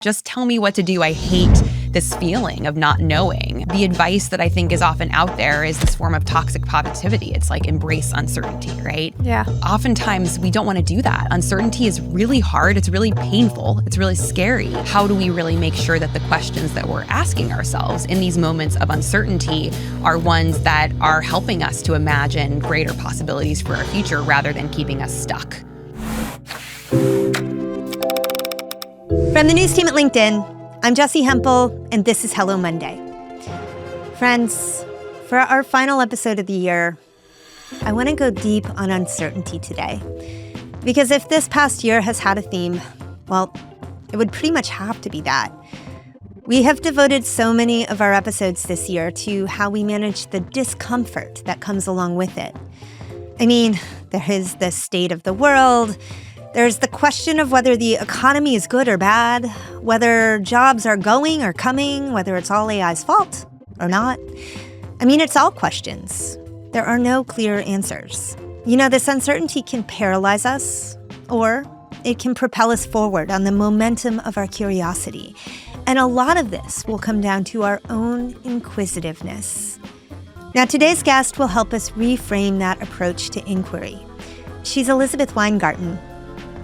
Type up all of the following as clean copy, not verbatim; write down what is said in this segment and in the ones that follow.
Just tell me what to do. I hate this feeling of not knowing. The advice that I think is often out there is this form of toxic positivity. It's like embrace uncertainty, right? Yeah. Oftentimes we don't want to do that. Uncertainty is really hard. It's really painful. It's really scary. How do we really make sure that the questions that we're asking ourselves in these moments of uncertainty are ones that are helping us to imagine greater possibilities for our future rather than keeping us stuck? From the news team at LinkedIn, I'm Jessi Hempel, and this is Hello Monday. Friends, for our final episode of the year, I want to go deep on uncertainty today. Because if this past year has had a theme, well, it would pretty much have to be that. We have devoted so many of our episodes this year to how we manage the discomfort that comes along with it. I mean, there is the state of the world. There's the question of whether the economy is good or bad, whether jobs are going or coming, whether it's all AI's fault or not. I mean, it's all questions. There are no clear answers. You know, this uncertainty can paralyze us, or it can propel us forward on the momentum of our curiosity. And a lot of this will come down to our own inquisitiveness. Now, today's guest will help us reframe that approach to inquiry. She's Elizabeth Weingarten.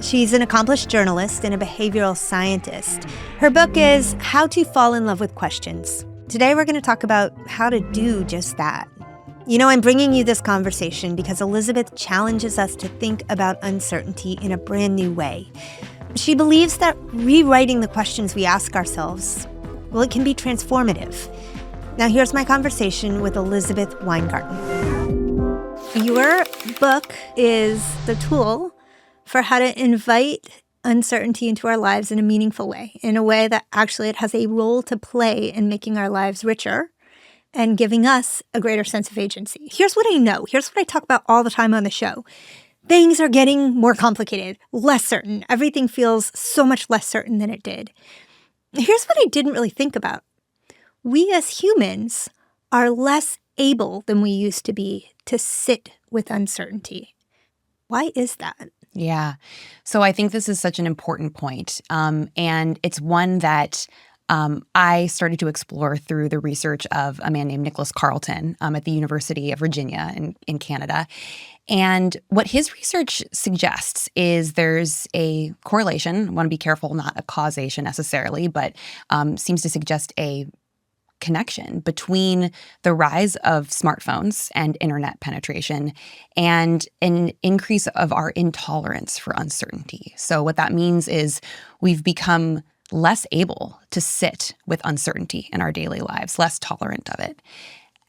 She's an accomplished journalist and a behavioral scientist. Her book is How to Fall in Love with Questions. Today, we're going to talk about how to do just that. You know, I'm bringing you this conversation because Elizabeth challenges us to think about uncertainty in a brand new way. She believes that rewriting the questions we ask ourselves, well, it can be transformative. Now, here's my conversation with Elizabeth Weingarten. Your book is the tool for how to invite uncertainty into our lives in a meaningful way, in a way that actually it has a role to play in making our lives richer and giving us a greater sense of agency. Here's what I know. Here's what I talk about all the time on the show. Things are getting more complicated, less certain. Everything feels so much less certain than it did. Here's what I didn't really think about. We as humans are less able than we used to be to sit with uncertainty. Why is that? Yeah. So I think this is such an important point. And it's one that I started to explore through the research of a man named Nicholas Carleton at the University of Virginia in Canada. And what his research suggests is there's a correlation. I want to be careful, not a causation necessarily, but seems to suggest a connection between the rise of smartphones and internet penetration and an increase of our intolerance for uncertainty. So what that means is we've become less able to sit with uncertainty in our daily lives, less tolerant of it.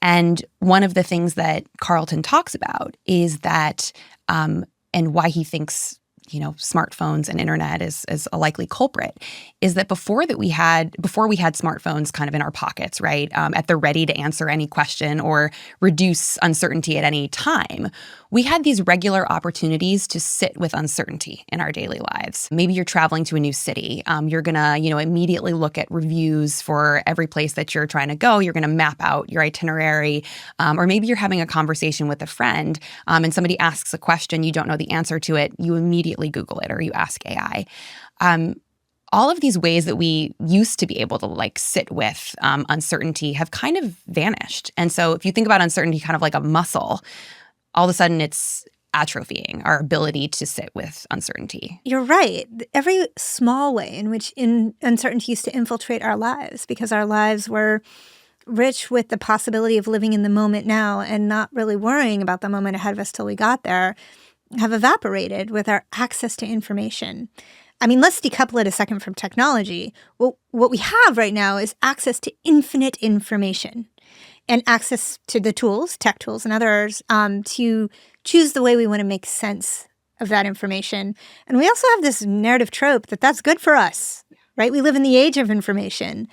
And one of the things that Carleton talks about is that, and why he thinks smartphones and internet is a likely culprit, is that before we had smartphones kind of in our pockets, right, at the ready to answer any question or reduce uncertainty at any time, we had these regular opportunities to sit with uncertainty in our daily lives. Maybe you're traveling to a new city. You're going to, immediately look at reviews for every place that you're trying to go. You're going to map out your itinerary. Or maybe you're having a conversation with a friend and somebody asks a question, you don't know the answer to it. You immediately Google it or you ask AI. All of these ways that we used to be able to sit with uncertainty have kind of vanished. And so if you think about uncertainty kind of like a muscle, all of a sudden it's atrophying our ability to sit with uncertainty. You're right. Every small way in which uncertainty used to infiltrate our lives, because our lives were rich with the possibility of living in the moment now and not really worrying about the moment ahead of us till we got there, have evaporated with our access to information. I mean, let's decouple it a second from technology. Well, what we have right now is access to infinite information and access to the tools, tech tools and others, to choose the way we want to make sense of that information. And we also have this narrative trope that that's good for us, right? We live in the age of information.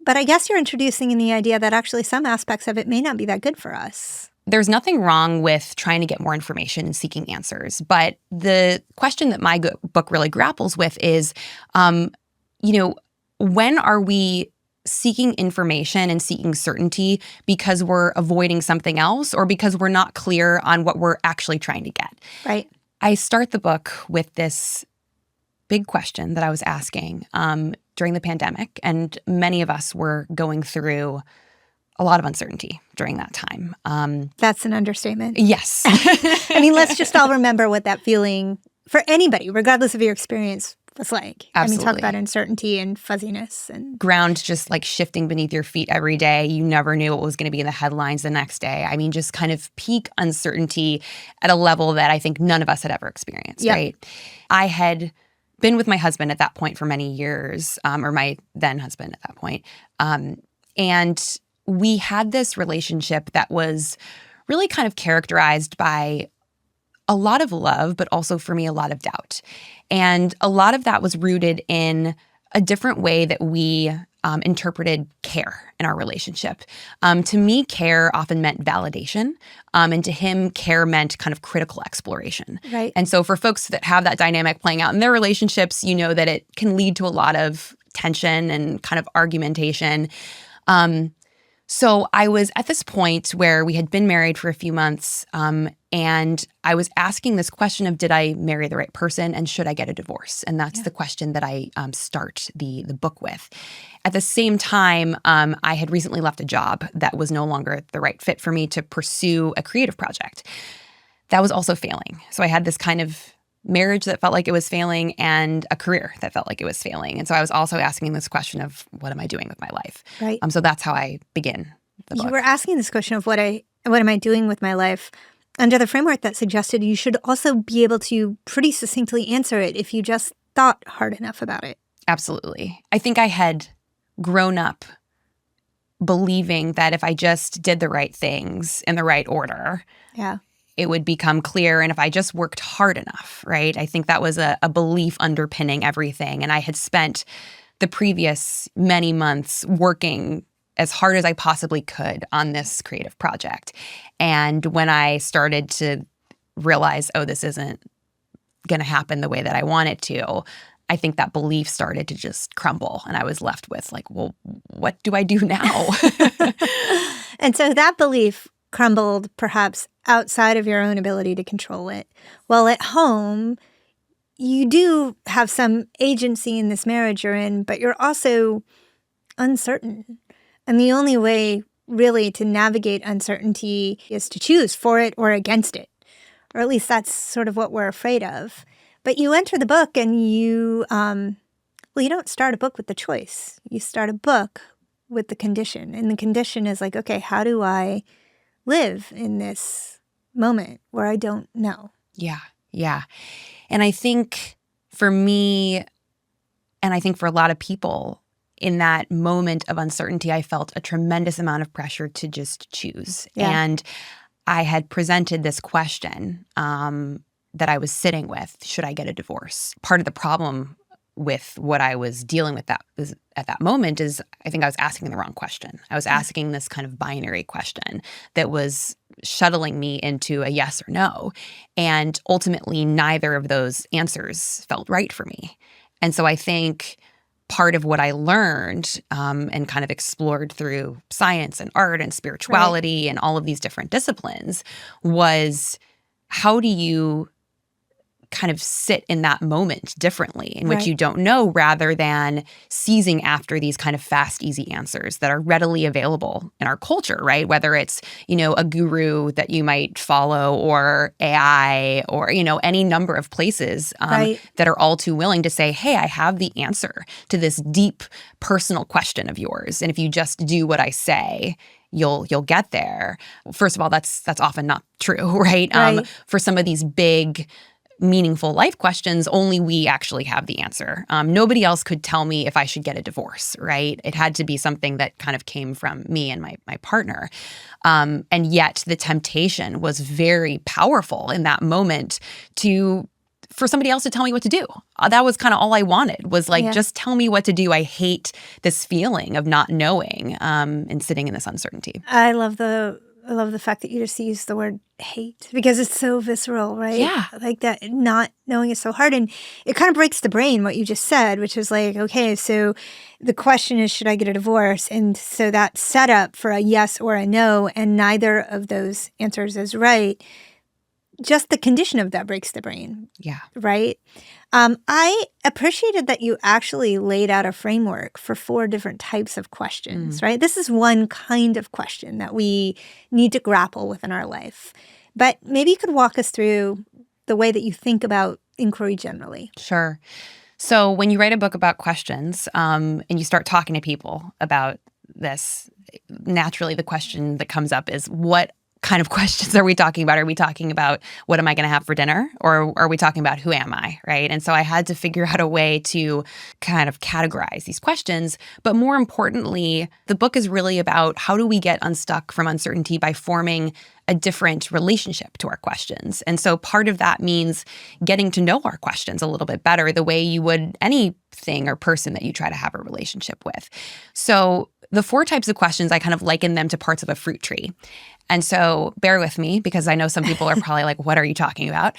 But I guess you're introducing in the idea that actually some aspects of it may not be that good for us. There's nothing wrong with trying to get more information and seeking answers. But the question that my book really grapples with is, when are we seeking information and seeking certainty because we're avoiding something else or because we're not clear on what we're actually trying to get? Right. I start the book with this big question that I was asking. during the pandemic, and many of us were going through a lot of uncertainty during that time. That's an understatement. Yes. I mean, let's just all remember what that feeling for anybody, regardless of your experience, was like. Absolutely. I mean, talk about uncertainty and fuzziness. And ground just like shifting beneath your feet every day. You never knew what was going to be in the headlines the next day. I mean, just kind of peak uncertainty at a level that I think none of us had ever experienced, right? I had been with my husband at that point for many years, or my then husband at that point. And we had this relationship that was really kind of characterized by a lot of love, but also for me, a lot of doubt. And a lot of that was rooted in a different way that we interpreted care in our relationship. To me, care often meant validation. And to him, care meant kind of critical exploration. Right. And so for folks that have that dynamic playing out in their relationships, you know that it can lead to a lot of tension and kind of argumentation. So I was at this point where we had been married for a few months, and I was asking this question of, did I marry the right person and should I get a divorce? And that's the question that I start the book with. At the same time, I had recently left a job that was no longer the right fit for me to pursue a creative project. That was also failing. So I had this kind of marriage that felt like it was failing and a career that felt like it was failing. And so I was also asking this question of, what am I doing with my life? Right. So that's how I begin the book. You were asking this question of what am I doing with my life under the framework that suggested you should also be able to pretty succinctly answer it if you just thought hard enough about it. Absolutely. I think I had grown up believing that if I just did the right things in the right order, it would become clear. And if I just worked hard enough, right? I think that was a belief underpinning everything. And I had spent the previous many months working as hard as I possibly could on this creative project. And when I started to realize, oh, this isn't going to happen the way that I want it to, I think that belief started to just crumble. And I was left with like, well, what do I do now? And so that belief crumbled perhaps outside of your own ability to control it. While at home, you do have some agency in this marriage you're in, but you're also uncertain. And the only way really to navigate uncertainty is to choose for it or against it. Or at least that's sort of what we're afraid of. But you enter the book and you don't start a book with the choice. You start a book with the condition. And the condition is like, okay, how do I live in this moment where I don't know? Yeah. And I think for me, and I think for a lot of people, in that moment of uncertainty, I felt a tremendous amount of pressure to just choose. Yeah. And I had presented this question that I was sitting with, should I get a divorce? Part of the problem with what I was dealing with at that moment is I think I was asking the wrong question. I was asking this kind of binary question that was shuttling me into a yes or no. And ultimately, neither of those answers felt right for me. And so I think part of what I learned and kind of explored through science and art and spirituality and all of these different disciplines was, how do you kind of sit in that moment differently in which you don't know, rather than seizing after these kind of fast, easy answers that are readily available in our culture, right? Whether it's, a guru that you might follow or AI or, any number of places that are all too willing to say, hey, I have the answer to this deep personal question of yours. And if you just do what I say, you'll get there. First of all, that's often not true, right? For some of these big, meaningful life questions, only we actually have the answer. Nobody else could tell me if I should get a divorce, right? It had to be something that kind of came from me and my partner. And yet the temptation was very powerful in that moment for somebody else to tell me what to do. That was kind of all I wanted, was like, just tell me what to do. I hate this feeling of not knowing and sitting in this uncertainty. I love the fact that you just used the word hate, because it's so visceral, right? Yeah. Like that not knowing is so hard. And it kind of breaks the brain, what you just said, which is like, okay, so the question is, should I get a divorce? And so that's set up for a yes or a no, and neither of those answers is right. just the condition of that breaks the brain, Yeah. right? I appreciated that you actually laid out a framework for 4 different types of questions, right? This is one kind of question that we need to grapple with in our life. But maybe you could walk us through the way that you think about inquiry generally. Sure. So when you write a book about questions and you start talking to people about this, naturally the question that comes up is, what kind of questions are we talking about? Are we talking about what am I going to have for dinner? Or are we talking about who am I, right? And so I had to figure out a way to kind of categorize these questions. But more importantly, the book is really about how do we get unstuck from uncertainty by forming a different relationship to our questions. And so part of that means getting to know our questions a little bit better, the way you would anything or person that you try to have a relationship with. So the 4 types of questions, I kind of liken them to parts of a fruit tree. And so bear with me, because I know some people are probably like, what are you talking about?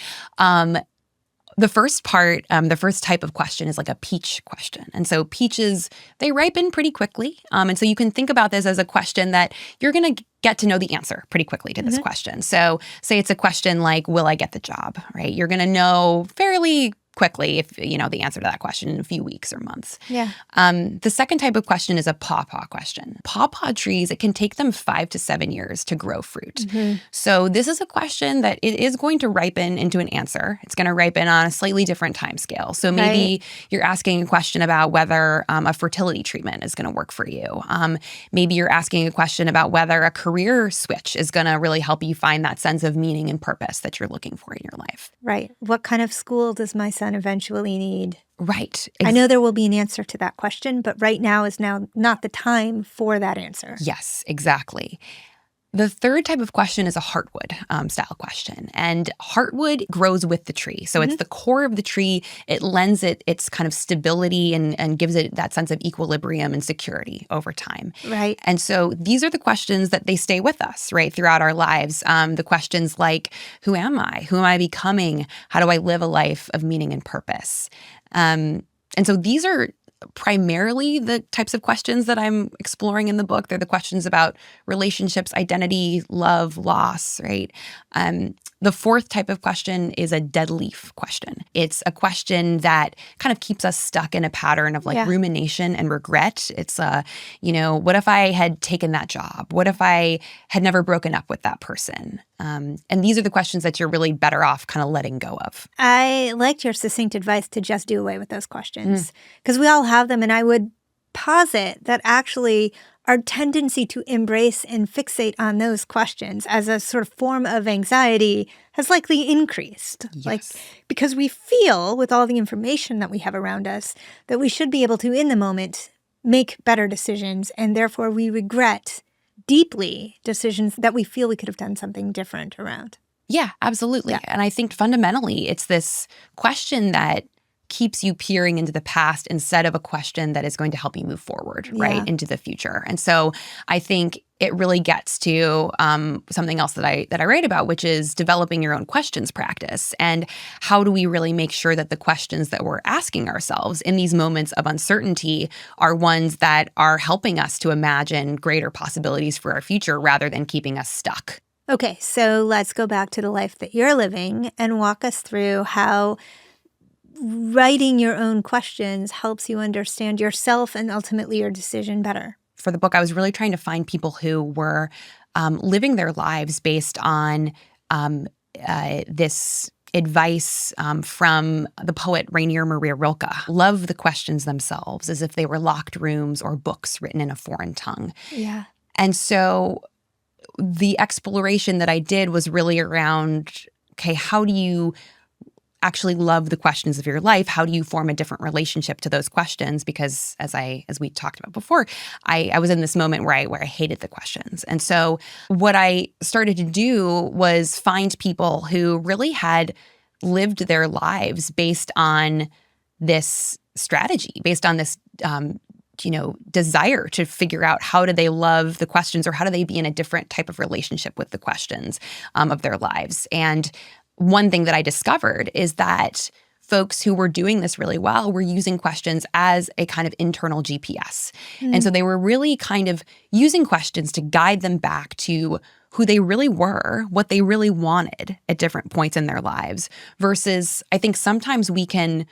The first part, the first type of question is like a peach question. And so peaches, they ripen pretty quickly. And so you can think about this as a question that you're going to get to know the answer pretty quickly to this question. So say it's a question like, will I get the job, right? You're going to know fairly quickly if you know the answer to that question in a few weeks or months. Yeah. The second type of question is a pawpaw question. Pawpaw trees, it can take them 5 to 7 years to grow fruit. So this is a question that it is going to ripen into an answer. It's going to ripen on a slightly different time scale. So maybe you're asking a question about whether a fertility treatment is going to work for you. Maybe you're asking a question about whether a career switch is going to really help you find that sense of meaning and purpose that you're looking for in your life. Right. What kind of school does my son eventually need? Right. I know there will be an answer to that question, but right now is now not the time for that answer. Yes, exactly. The third type of question is a heartwood style question. And heartwood grows with the tree. So it's the core of the tree. It lends it its kind of stability and gives it that sense of equilibrium and security over time. Right. And so these are the questions that they stay with us, right, throughout our lives. The questions like, who am I? Who am I becoming? How do I live a life of meaning and purpose? And so these are primarily the types of questions that I'm exploring in the book. They're the questions about relationships, identity, love, loss, right? The fourth type of question is a dead leaf question. It's a question that kind of keeps us stuck in a pattern of like rumination and regret. It's, what if I had taken that job? What if I had never broken up with that person? And these are the questions that you're really better off kind of letting go of. I liked your succinct advice to just do away with those questions because we all have them. And I would posit that actually our tendency to embrace and fixate on those questions as a sort of form of anxiety has likely increased. Yes. Because we feel with all the information that we have around us that we should be able to, in the moment, make better decisions. And therefore we regret deeply decisions that we feel we could have done something different around. Yeah, absolutely. Yeah. And I think fundamentally it's this question that keeps you peering into the past instead of a question that is going to help you move forward, right, into the future. And so I think it really gets to something else that I write about, which is developing your own questions practice. And how do we really make sure that the questions that we're asking ourselves in these moments of uncertainty are ones that are helping us to imagine greater possibilities for our future rather than keeping us stuck? Okay, so let's go back to the life that you're living and walk us through how writing your own questions helps you understand yourself and ultimately your decision better. For the book, I was really trying to find people who were living their lives based on this advice from the poet Rainier Maria Rilke. Love the questions themselves as if they were locked rooms or books written in a foreign tongue. Yeah. And so the exploration that I did was really around, okay, how do you actually love the questions of your life? How do you form a different relationship to those questions? Because as we talked about before, I was in this moment where I hated the questions. And so what I started to do was find people who really had lived their lives based on this strategy, based on this desire to figure out how do they love the questions or how do they be in a different type of relationship with the questions of their lives. And one thing that I discovered is that folks who were doing this really well were using questions as a kind of internal GPS. And so they were really kind of using questions to guide them back to who they really were, what they really wanted at different points in their lives, versus I think sometimes we can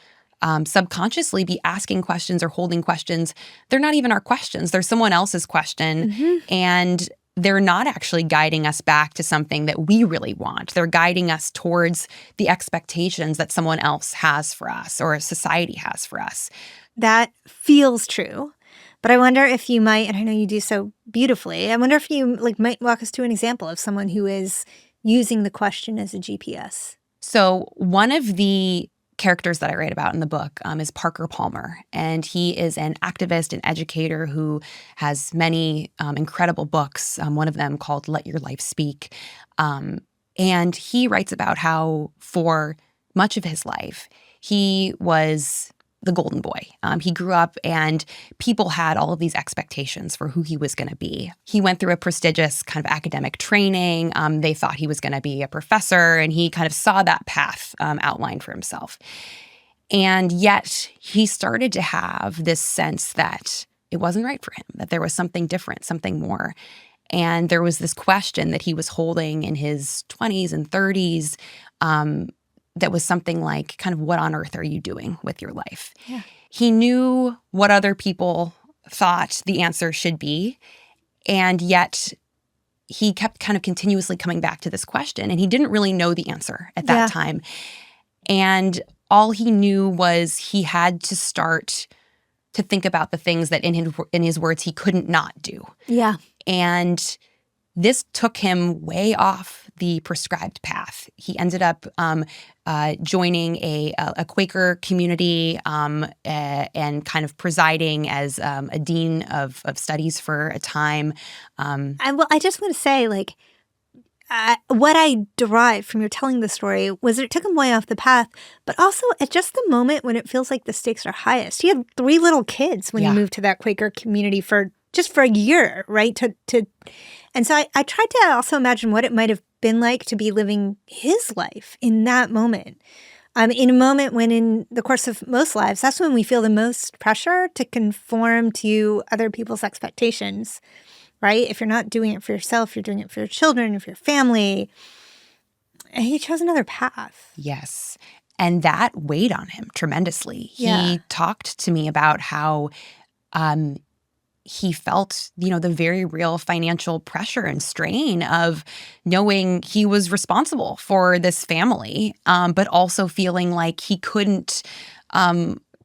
subconsciously be asking questions or holding questions. They're not even our questions. They're someone else's question. And they're not actually guiding us back to something that we really want. They're guiding us towards the expectations that someone else has for us or society has for us. That feels true. But I wonder if you might, and I know you do so beautifully, I wonder if you might walk us through an example of someone who is using the question as a GPS. So one of the characters that I write about in the book is Parker Palmer, and he is an activist and educator who has many incredible books, one of them called Let Your Life Speak. And he writes about how for much of his life, he was the golden boy. He grew up and people had all of these expectations for who he was going to be. He went through a prestigious kind of academic training. They thought he was going to be a professor, and he kind of saw that path outlined for himself. And yet he started to have this sense that it wasn't right for him, that there was something different, something more. And there was this question that he was holding in his 20s and 30s that was something like, kind of, what on earth are you doing with your life? Yeah. He knew what other people thought the answer should be, and yet he kept kind of continuously coming back to this question, and he didn't really know the answer at that time. And all he knew was he had to start to think about the things that, in his words, he couldn't not do. Yeah. And this took him way off the prescribed path. He ended up joining a Quaker community and kind of presiding as a dean of studies for a time. I just want to say, what I derived from your telling the story was that it took him way off the path, but also at just the moment when it feels like the stakes are highest. He had 3 little kids when he moved to that Quaker community for a year, right? And so I tried to also imagine what it might have been like to be living his life in that moment. In a moment when, in the course of most lives, that's when we feel the most pressure to conform to other people's expectations, right? If you're not doing it for yourself, you're doing it for your children, for your family. And he chose another path. Yes. And that weighed on him tremendously. He talked to me about how he felt, the very real financial pressure and strain of knowing he was responsible for this family, but also feeling like he couldn't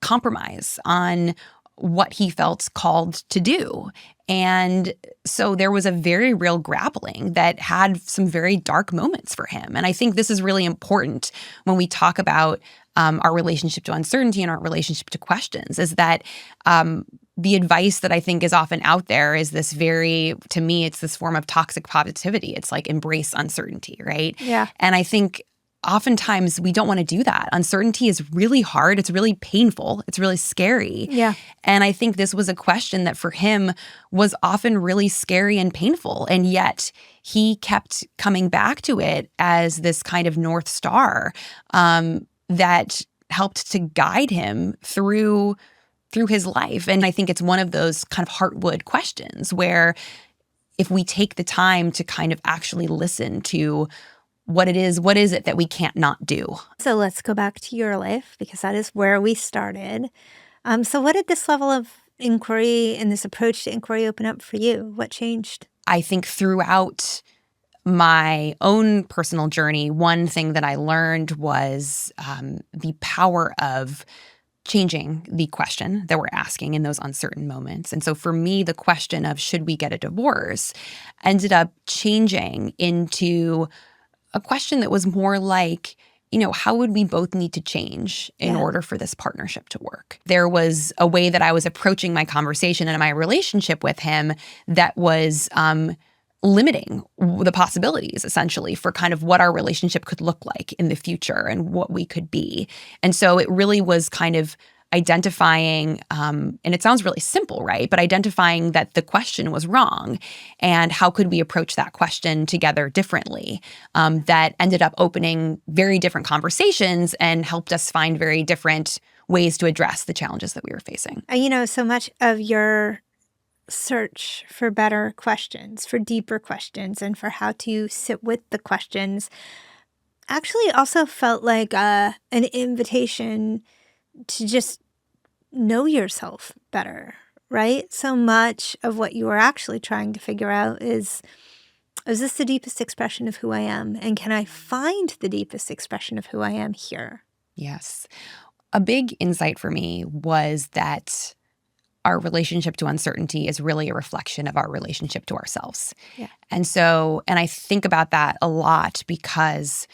compromise on what he felt called to do. And so there was a very real grappling that had some very dark moments for him. And I think this is really important when we talk about our relationship to uncertainty and our relationship to questions, is that the advice that I think is often out there is this to me, it's this form of toxic positivity. It's like, embrace uncertainty, right? Yeah. And I think oftentimes we don't want to do that. Uncertainty is really hard. It's really painful. It's really scary. Yeah. And I think this was a question that for him was often really scary and painful. And yet he kept coming back to it as this kind of North Star that helped to guide him through his life. And I think it's one of those kind of heartwood questions where if we take the time to kind of actually listen to what is it that we can't not do? So let's go back to your life, because that is where we started. So what did this level of inquiry and this approach to inquiry open up for you? What changed? I think throughout my own personal journey, one thing that I learned was the power of changing the question that we're asking in those uncertain moments. And so for me, the question of should we get a divorce ended up changing into a question that was more like, how would we both need to change in order for this partnership to work? There was a way that I was approaching my conversation and my relationship with him that was limiting the possibilities, essentially, for kind of what our relationship could look like in the future and what we could be. And so it really was kind of identifying, and it sounds really simple, right? But identifying that the question was wrong and how could we approach that question together differently, that ended up opening very different conversations and helped us find very different ways to address the challenges that we were facing. So much of your search for better questions, for deeper questions, and for how to sit with the questions actually also felt like an invitation to just know yourself better, right? So much of what you are actually trying to figure out is this the deepest expression of who I am? And can I find the deepest expression of who I am here? Yes. A big insight for me was that our relationship to uncertainty is really a reflection of our relationship to ourselves. Yeah. And I think about that a lot because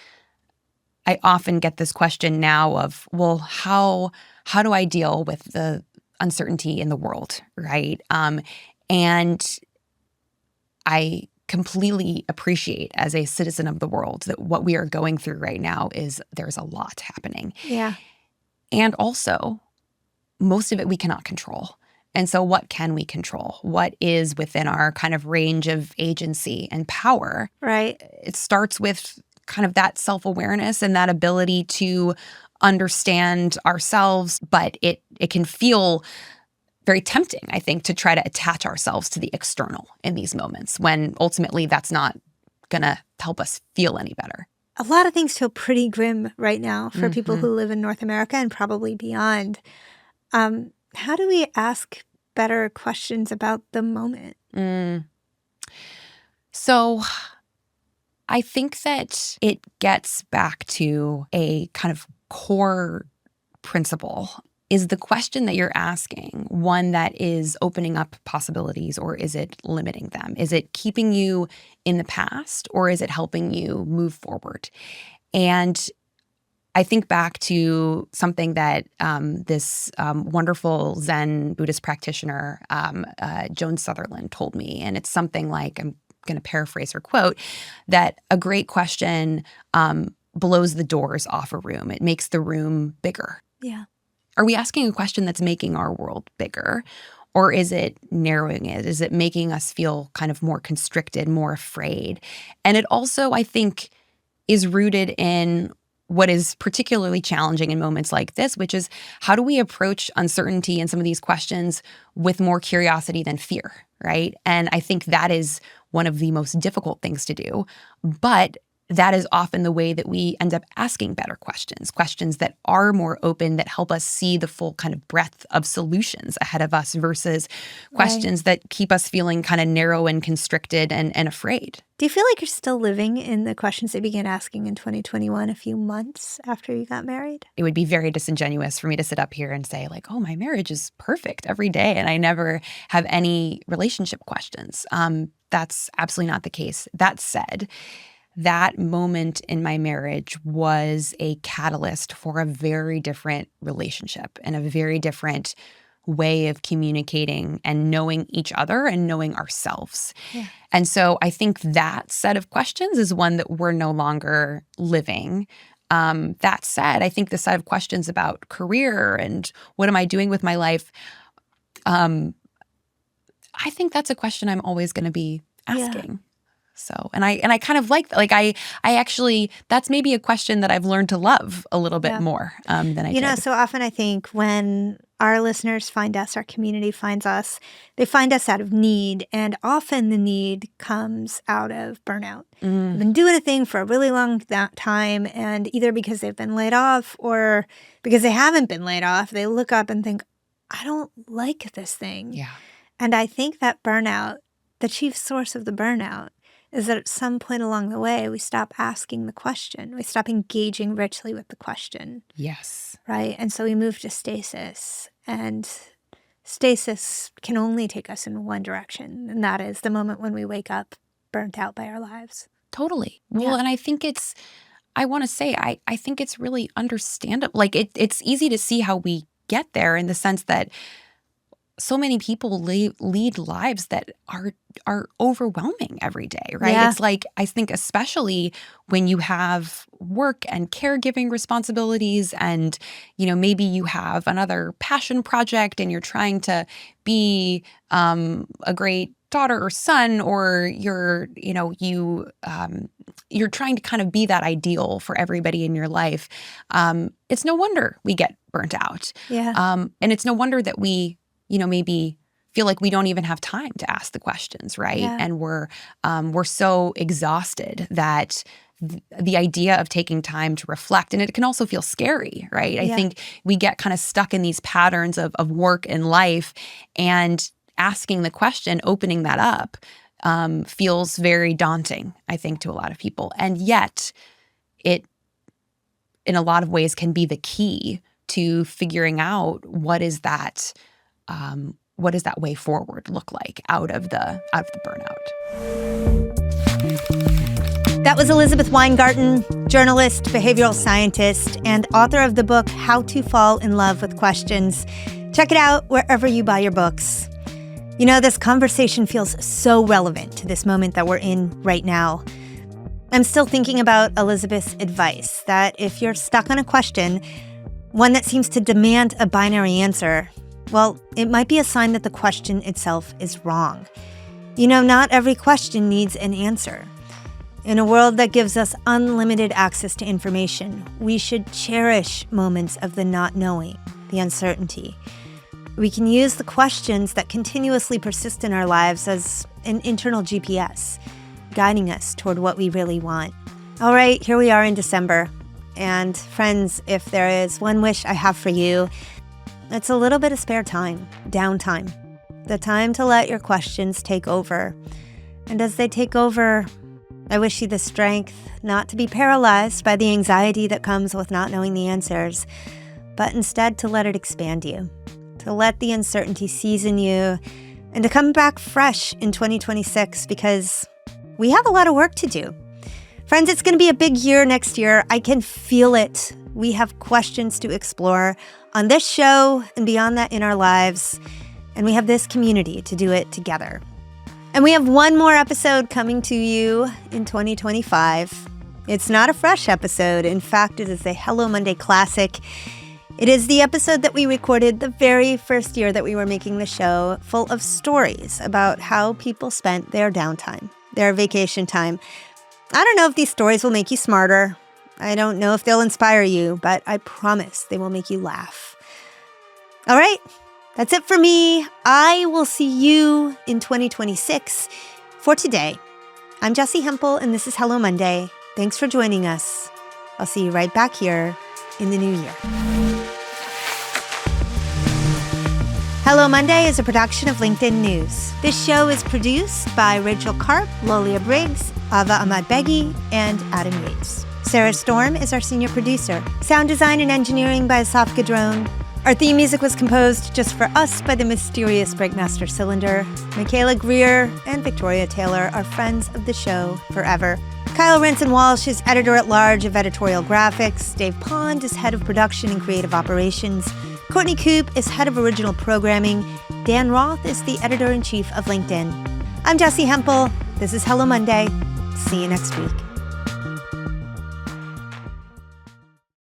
I often get this question now of, well, how do I deal with the uncertainty in the world, right? And I completely appreciate as a citizen of the world that what we are going through right now is there's a lot happening. Yeah. And also, most of it we cannot control. And so what can we control? What is within our kind of range of agency and power? Right. It starts with kind of that self-awareness and that ability to understand ourselves, but it can feel very tempting, I think, to try to attach ourselves to the external in these moments when ultimately that's not going to help us feel any better. A lot of things feel pretty grim right now for people who live in North America and probably beyond. How do we ask better questions about the moment? So I think that it gets back to a kind of core principle. Is the question that you're asking one that is opening up possibilities, or is it limiting them? Is it keeping you in the past, or is it helping you move forward? And I think back to something that this wonderful Zen Buddhist practitioner, Joan Sutherland, told me. And it's something like, I'm going to paraphrase her quote, that a great question blows the doors off a room. It makes the room bigger. Yeah. Are we asking a question that's making our world bigger? Or is it narrowing it? Is it making us feel kind of more constricted, more afraid? And it also, I think, is rooted in what is particularly challenging in moments like this, which is how do we approach uncertainty and some of these questions with more curiosity than fear, right? And I think that is one of the most difficult things to do. But that is often the way that we end up asking better questions, questions that are more open, that help us see the full kind of breadth of solutions ahead of us versus questions that keep us feeling kind of narrow and constricted and afraid. Do you feel like you're still living in the questions they began asking in 2021, a few months after you got married? It would be very disingenuous for me to sit up here and say like, oh, my marriage is perfect every day and I never have any relationship questions. That's absolutely not the case. That said, that moment in my marriage was a catalyst for a very different relationship and a very different way of communicating and knowing each other and knowing ourselves. Yeah. And so I think that set of questions is one that we're no longer living. That said, I think the set of questions about career and what am I doing with my life, I think that's a question I'm always going to be asking. Yeah. So, and I kind of like I actually, that's maybe a question that I've learned to love a little bit more than I did. You know, so often I think when our listeners find us, our community finds us, they find us out of need. And often the need comes out of burnout. They've been doing a thing for a really long time. And either because they've been laid off or because they haven't been laid off, they look up and think, I don't like this thing. Yeah. And I think that burnout, the chief source of the burnout, is that at some point along the way, we stop asking the question. We stop engaging richly with the question. Yes. Right? And so we move to stasis. And stasis can only take us in one direction. And that is the moment when we wake up burnt out by our lives. Totally. Well, and I think I want to say, I think it's really understandable. Like it's easy to see how we get there in the sense that so many people lead lives that are overwhelming every day, right? Yeah. It's like, I think especially when you have work and caregiving responsibilities and, you know, maybe you have another passion project and you're trying to be a great daughter or son, or you're trying to kind of be that ideal for everybody in your life. It's no wonder we get burnt out. Yeah. And it's no wonder that we maybe feel like we don't even have time to ask the questions, right? Yeah. And we're so exhausted that the idea of taking time to reflect, and it can also feel scary, right? I think we get kind of stuck in these patterns of work and life, and asking the question, opening that up, feels very daunting, I think, to a lot of people. And yet it, in a lot of ways, can be the key to figuring out what is that way forward look like out of the burnout. That was Elizabeth Weingarten, journalist, behavioral scientist, and author of the book How to Fall in Love with Questions. Check it out wherever you buy your books. You know, this conversation feels so relevant to this moment that we're in right now. I'm still thinking about Elizabeth's advice that if you're stuck on a question, one that seems to demand a binary answer, well, it might be a sign that the question itself is wrong. You know, not every question needs an answer. In a world that gives us unlimited access to information, we should cherish moments of the not knowing, the uncertainty. We can use the questions that continuously persist in our lives as an internal GPS, guiding us toward what we really want. All right, here we are in December. And friends, if there is one wish I have for you, it's a little bit of spare time, downtime. The time to let your questions take over. And as they take over, I wish you the strength not to be paralyzed by the anxiety that comes with not knowing the answers, but instead to let it expand you, to let the uncertainty season you, and to come back fresh in 2026 because we have a lot of work to do. Friends, it's going to be a big year next year. I can feel it. We have questions to explore on this show and beyond that in our lives, and we have this community to do it together. And we have one more episode coming to you in 2025. It's not a fresh episode. In fact, it is a Hello Monday classic. It is the episode that we recorded the very first year that we were making the show, full of stories about how people spent their downtime, their vacation time. I don't know if these stories will make you smarter. I don't know if they'll inspire you, but I promise they will make you laugh. All right. That's it for me. I will see you in 2026. For today, I'm Jessi Hempel, and this is Hello Monday. Thanks for joining us. I'll see you right back here in the new year. Hello Monday is a production of LinkedIn News. This show is produced by Rachel Karp, Lolia Briggs, Ava Ahmad-Beghi, and Adam Yates. Sarah Storm is our senior producer. Sound design and engineering by Asaf Gadron. Our theme music was composed just for us by the mysterious Breakmaster Cylinder. Michaela Greer and Victoria Taylor are friends of the show forever. Kyle Ranson-Walsh is editor-at-large of editorial graphics. Dave Pond is head of production and creative operations. Courtney Coop is head of original programming. Dan Roth is the editor-in-chief of LinkedIn. I'm Jessi Hempel. This is Hello Monday. See you next week.